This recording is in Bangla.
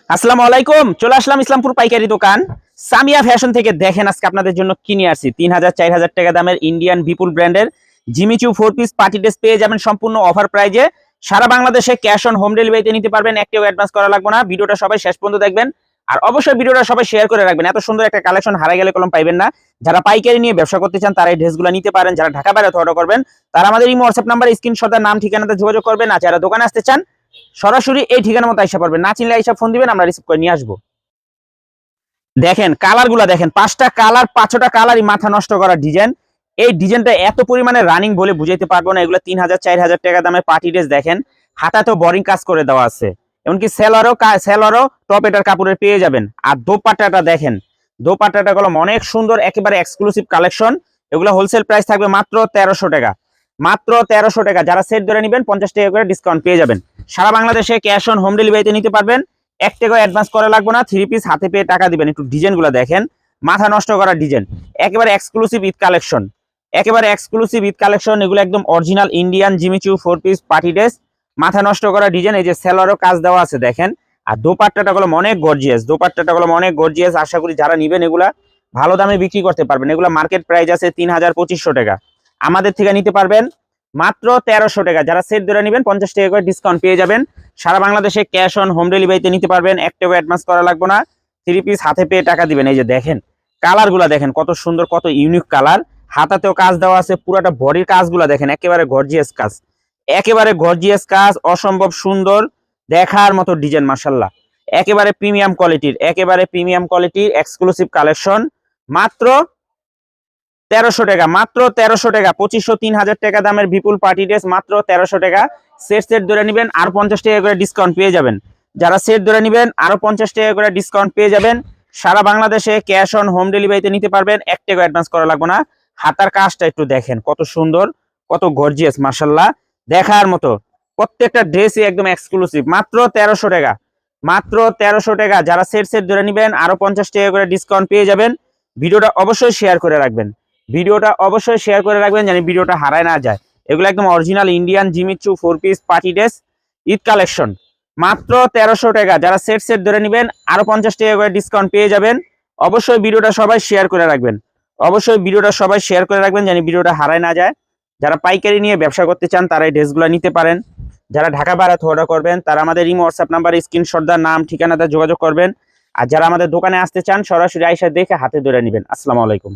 আসসালামু আলাইকুম। চলে আসলাম ইসলামপুর পাইকারি দোকান সামিয়া ফ্যাশন থেকে। দেখেন আজকে আপনাদের জন্য কিনে আসছি 3000 4000 টাকা দামের ইন্ডিয়ান বিপুল ব্র্যান্ডের জিমিচু 4 পিস পার্টি ড্রেস পেয়ে যাবেন সম্পূর্ণ অফার প্রাইজে। সারা বাংলাদেশে ক্যাশ অন হোম ডেলিভারিতে নিতে পারবেন, একটিও অ্যাডভান্স করা লাগবে না। ভিডিওটা সবাই শেষ পর্যন্ত দেখবেন, আর অবশ্যই ভিডিওটা সবাই শেয়ার করে রাখবেন। এত সুন্দর একটা কালেকশন হারাই গেলে কলম পাইবেন না। যারা পাইকারি নিয়ে ব্যবসা করতে চান তারা এই ড্রেসগুলো নিতে পারেন। যারা ঢাকা বাইরে অর্ডার করবেন তারা আমাদের এই হোয়াটসঅ্যাপ নাম্বার স্ক্রিনশট নাম ঠিকানাতে যোগাযোগ করবেন। আর যারা দোকানে আসতে চান সরাসরি এই ঠিকানা মতো আইসা পারবেন, না চিনলে আইসা ফোন দিবেন, আমরা রিসিভ করে নিয়ে আসবো। দেখেন কালার গুলা দেখেন, 5টা কালার 5টা কালারই মাথা নষ্ট করা ডিজাইন। এই ডিজাইনটা এত পরিমাণে রানিং বলে বুঝাইতে পারবো না। এগুলো 3000 4000 টাকা দামের পার্টি ড্রেস। দেখেন হাতাতেও বোরিং কাজ করে দেওয়া আছে, এমনকি সেলারও টপ এটার কাপড়ের পেয়ে যাবেন। আর দোপাট্টাটা দেখেন, দোপাট্টাটা গুলো অনেক সুন্দর, একেবারে এক্সক্লুসিভ কালেকশন। এগুলো হোলসেল প্রাইস থাকবে মাত্র 1300 টাকা, মাত্র 1300 টাকা। যারা সেট ধরে নেবেন 50 টাকা করে ডিসকাউন্ট পেয়ে যাবেন। সারা বাংলাদেশে ক্যাশ অন হোম ডেলিভারিতে নিতে পারবেন, 1 টাকা অ্যাডভান্স করা লাগবে না। 3 পিস হাতে পেয়ে টাকা দিবেন। একটু ডিজাইন গুলো দেখেন, মাথা নষ্ট করা ডিজাইন, একেবারে এক্সক্লুসিভ ঈদ কালেকশন, একেবারে এক্সক্লুসিভ ঈদ কালেকশন। এগুলো একদম original Indian Jimmy Choo 4 piece party dress, মাথা নষ্ট করা ডিজাইন। এই যে সেলারও কাজ দেওয়া আছে দেখেন। আর দোপাট্টাটা গুলো অনেক গর্জিয়াস, দোপাট্টাটা গুলো অনেক গর্জিয়াস। আশা করি যারা নিবেন এগুলা ভালো দামে বিক্রি করতে পারবেন। এগুলা মার্কেট প্রাইস আছে 3000 2500 টাকা, আমাদের থেকে নিতে পারবেন মাত্র 1300 টাকা। যারা সেট ধরে নেবেন 50 টাকা করে ডিসকাউন্ট পেয়ে যাবেন। সারা বাংলাদেশে ক্যাশ অন হোম ডেলিভারিতে নিতে পারবেন, 1 টাকা অ্যাডভান্স করা লাগবে না। 3 পিস হাতে পেয়ে টাকা দিবেন। এই যে দেখেন কালার গুলা দেখেন কত সুন্দর, কত ইউনিক কালার। হাতাতেও কাজ দেওয়া আছে, পুরাটা বডির কাজগুলা দেখেন, একেবারে গর্জিয়াস কাজ, একেবারে গর্জিয়াস কাজ, অসম্ভব সুন্দর, দেখার মতো ডিজাইন। মাশাআল্লাহ, একেবারে প্রিমিয়াম কোয়ালিটির, একেবারে প্রিমিয়াম কোয়ালিটির এক্সক্লুসিভ কালেকশন। মাত্র 1300 টাকা, মাত্র 1300 টাকা। 2500 3000 টাকা দামের বিপুল পার্টি ড্রেস মাত্র 1300 টাকা। সেট সেট ধরে নেবেন আরো 50 টাকা করে ডিসকাউন্ট পেয়ে যাবেন। যারা সেট ধরে নেবেন আরো 50 টাকা করে ডিসকাউন্ট পেয়ে যাবেন। সারা বাংলাদেশে ক্যাশ অন হোম ডেলিভারিতে নিতে পারবেন, 1 টাকা অ্যাডভান্স করা লাগবে না। হাতার কাজটা একটু দেখেন কত সুন্দর, কত গর্জিয়াস, মাশাআল্লাহ, দেখার মতো। প্রত্যেকটা ড্রেসই একদম এক্সক্লুসিভ। মাত্র 1300 টাকা, মাত্র 1300 টাকা। যারা সেট সেট ধরে নেবেন আরো 50 টাকা করে ডিসকাউন্ট পেয়ে যাবেন। ভিডিওটা অবশ্যই শেয়ার করে রাখবেন, ভিডিওটা অবশ্যই শেয়ার করে রাখবেন, যেন ভিডিওটা হারায় না যায়। এগুলো একদম original Indian Jimmy Choo 4 piece party dress Eid collection, মাত্র 1300 টাকা। যারা সেট সেট ধরে নেবেন আরো 50 টাকা করে ডিসকাউন্ট পেয়ে যাবেন। অবশ্যই ভিডিওটা সবাই শেয়ার করে রাখবেন, অবশ্যই ভিডিওটা সবাই শেয়ার করে রাখবেন, যেন ভিডিওটা হারায় না যায়। যারা পাইকারি নিয়ে ব্যবসা করতে চান তারা এই ড্রেসগুলো নিতে পারেন। যারা ঢাকা বাইরে অর্ডার করবেন তারা আমাদের এই হোয়াটসঅ্যাপ নাম্বার স্ক্রিনশট নাম ঠিকানাতে যোগাযোগ করবেন। আর যারা আমাদের দোকানে আসতে চান সরাসরি আইসা দেখে হাতে ধরে নেবেন। আসসালামু আলাইকুম।